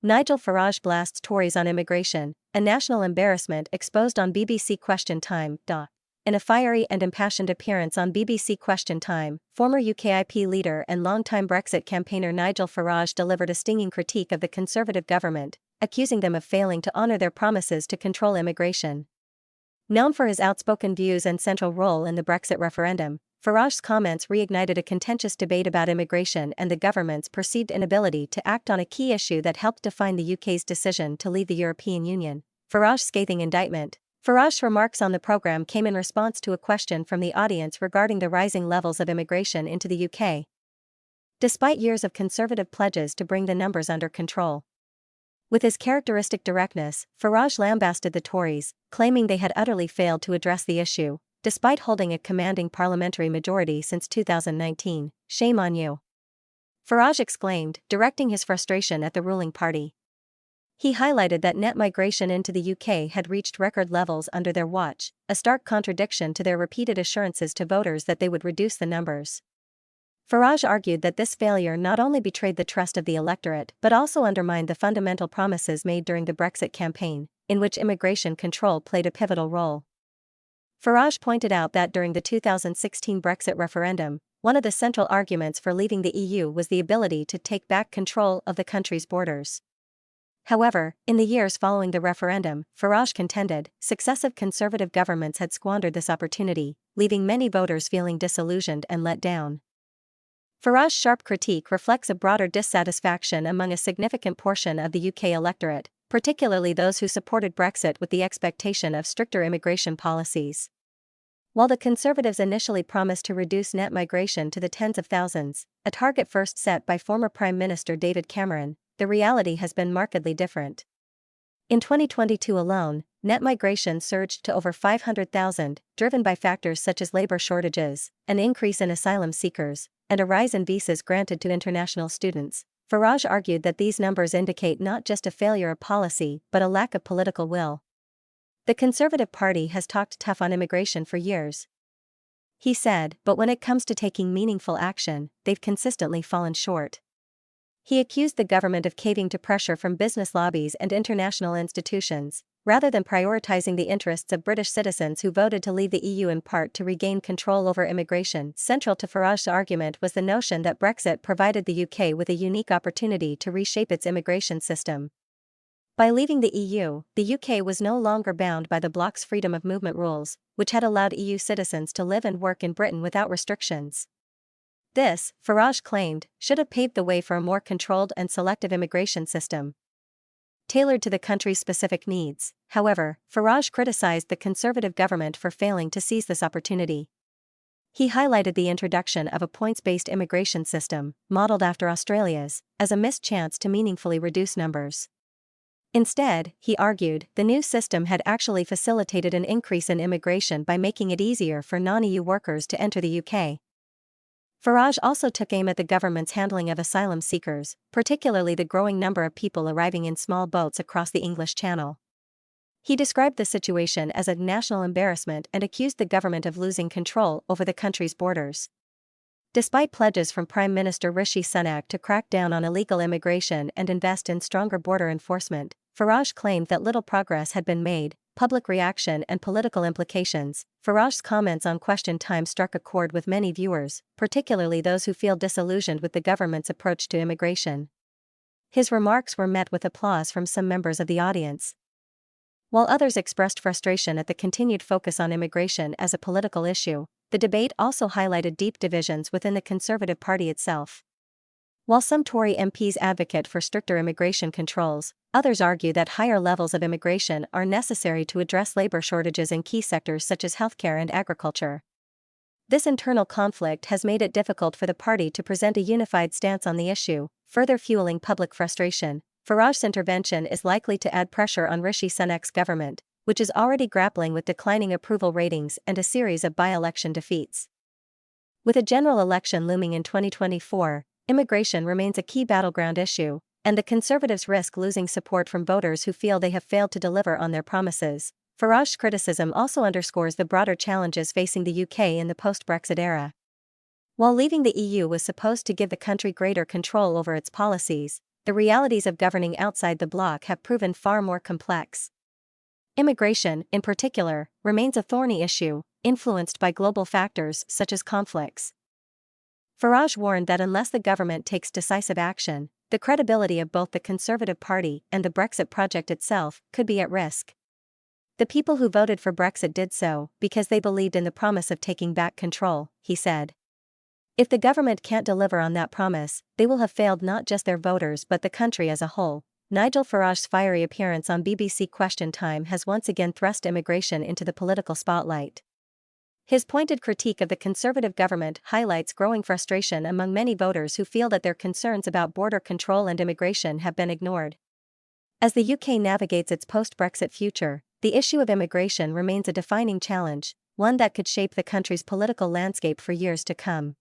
Nigel Farage blasts Tories on immigration, a national embarrassment exposed on BBC Question Time. In a fiery and impassioned appearance on BBC Question Time, former UKIP leader and longtime Brexit campaigner Nigel Farage delivered a stinging critique of the Conservative government, accusing them of failing to honour their promises to control immigration. Known for his outspoken views and central role in the Brexit referendum, Farage's comments reignited a contentious debate about immigration and the government's perceived inability to act on a key issue that helped define the UK's decision to leave the European Union. Farage's scathing indictment. Farage's remarks on the programme came in response to a question from the audience regarding the rising levels of immigration into the UK. Despite years of Conservative pledges to bring the numbers under control. With his characteristic directness, Farage lambasted the Tories, claiming they had utterly failed to address the issue. Despite holding a commanding parliamentary majority since 2019, shame on you. Farage exclaimed, directing his frustration at the ruling party. He highlighted that net migration into the UK had reached record levels under their watch, a stark contradiction to their repeated assurances to voters that they would reduce the numbers. Farage argued that this failure not only betrayed the trust of the electorate but also undermined the fundamental promises made during the Brexit campaign, in which immigration control played a pivotal role. Farage pointed out that during the 2016 Brexit referendum, one of the central arguments for leaving the EU was the ability to take back control of the country's borders. However, in the years following the referendum, Farage contended, successive Conservative governments had squandered this opportunity, leaving many voters feeling disillusioned and let down. Farage's sharp critique reflects a broader dissatisfaction among a significant portion of the UK electorate, particularly those who supported Brexit with the expectation of stricter immigration policies. While the Conservatives initially promised to reduce net migration to the tens of thousands, a target first set by former Prime Minister David Cameron, the reality has been markedly different. In 2022 alone, net migration surged to over 500,000, driven by factors such as labour shortages, an increase in asylum seekers, and a rise in visas granted to international students. Farage argued that these numbers indicate not just a failure of policy but a lack of political will. The Conservative Party has talked tough on immigration for years. He said, but when it comes to taking meaningful action, they've consistently fallen short. He accused the government of caving to pressure from business lobbies and international institutions, rather than prioritising the interests of British citizens who voted to leave the EU in part to regain control over immigration. Central to Farage's argument was the notion that Brexit provided the UK with a unique opportunity to reshape its immigration system. By leaving the EU, the UK was no longer bound by the bloc's freedom of movement rules, which had allowed EU citizens to live and work in Britain without restrictions. This, Farage claimed, should have paved the way for a more controlled and selective immigration system, tailored to the country's specific needs. However, Farage criticized the Conservative government for failing to seize this opportunity. He highlighted the introduction of a points-based immigration system, modeled after Australia's, as a missed chance to meaningfully reduce numbers. Instead, he argued, the new system had actually facilitated an increase in immigration by making it easier for non-EU workers to enter the UK. Farage also took aim at the government's handling of asylum seekers, particularly the growing number of people arriving in small boats across the English Channel. He described the situation as a national embarrassment and accused the government of losing control over the country's borders. Despite pledges from Prime Minister Rishi Sunak to crack down on illegal immigration and invest in stronger border enforcement, Farage claimed that little progress had been made. Public reaction and political implications. Farage's comments on Question Time struck a chord with many viewers, particularly those who feel disillusioned with the government's approach to immigration. His remarks were met with applause from some members of the audience, while others expressed frustration at the continued focus on immigration as a political issue. The debate also highlighted deep divisions within the Conservative Party itself. While some Tory MPs advocate for stricter immigration controls, others argue that higher levels of immigration are necessary to address labour shortages in key sectors such as healthcare and agriculture. This internal conflict has made it difficult for the party to present a unified stance on the issue, further fueling public frustration. Farage's intervention is likely to add pressure on Rishi Sunak's government, which is already grappling with declining approval ratings and a series of by-election defeats. With a general election looming in 2024, immigration remains a key battleground issue, and the Conservatives risk losing support from voters who feel they have failed to deliver on their promises. Farage's criticism also underscores the broader challenges facing the UK in the post-Brexit era. While leaving the EU was supposed to give the country greater control over its policies, the realities of governing outside the bloc have proven far more complex. Immigration, in particular, remains a thorny issue, influenced by global factors such as conflicts. Farage warned that unless the government takes decisive action, the credibility of both the Conservative Party and the Brexit project itself could be at risk. The people who voted for Brexit did so because they believed in the promise of taking back control, he said. If the government can't deliver on that promise, they will have failed not just their voters but the country as a whole. Nigel Farage's fiery appearance on BBC Question Time has once again thrust immigration into the political spotlight. His pointed critique of the Conservative government highlights growing frustration among many voters who feel that their concerns about border control and immigration have been ignored. As the UK navigates its post-Brexit future, the issue of immigration remains a defining challenge, one that could shape the country's political landscape for years to come.